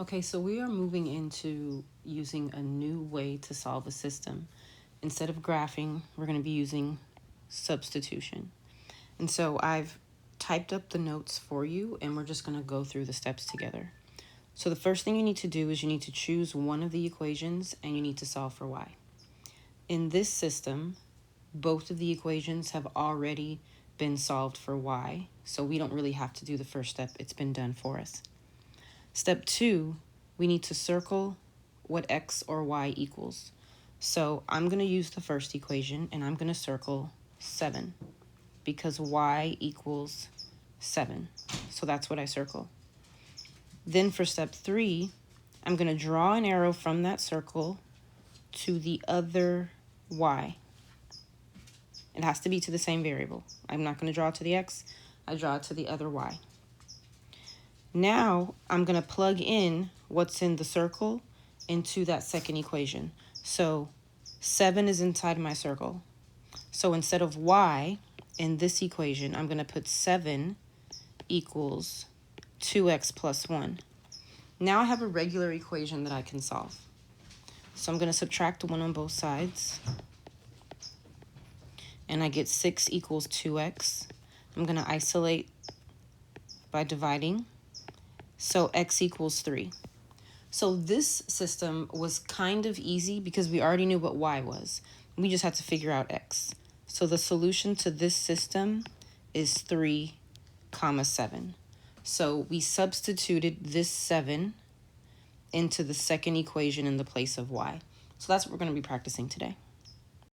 Okay, so we are moving into using a new way to solve a system. Instead of graphing, we're going to be using substitution. And so I've typed up the notes for you, and we're just going to go through the steps together. So the first thing you need to do is you need to choose one of the equations, and you need to solve for y. In this system, both of the equations have already been solved for y, so we don't really have to do the first step. It's been done for us. Step 2, we need to circle what x or y equals. So I'm going to use the first equation, and I'm going to circle 7 because y equals 7. So that's what I circle. Then for step 3, I'm going to draw an arrow from that circle to the other y. It has to be to the same variable. I'm not going to draw it to the x. I draw it to the other y. Now I'm going to plug in what's in the circle into that second equation. So 7 is inside my circle. So instead of y in this equation, I'm going to put 7 equals 2x plus 1. Now I have a regular equation that I can solve. So I'm going to subtract 1 on both sides. And I get 6 equals 2x. I'm going to isolate by dividing. So x equals 3. So this system was kind of easy because we already knew what y was. We just had to figure out x. So the solution to this system is 3, 7. So we substituted this 7 into the second equation in the place of y. So that's what we're going to be practicing today.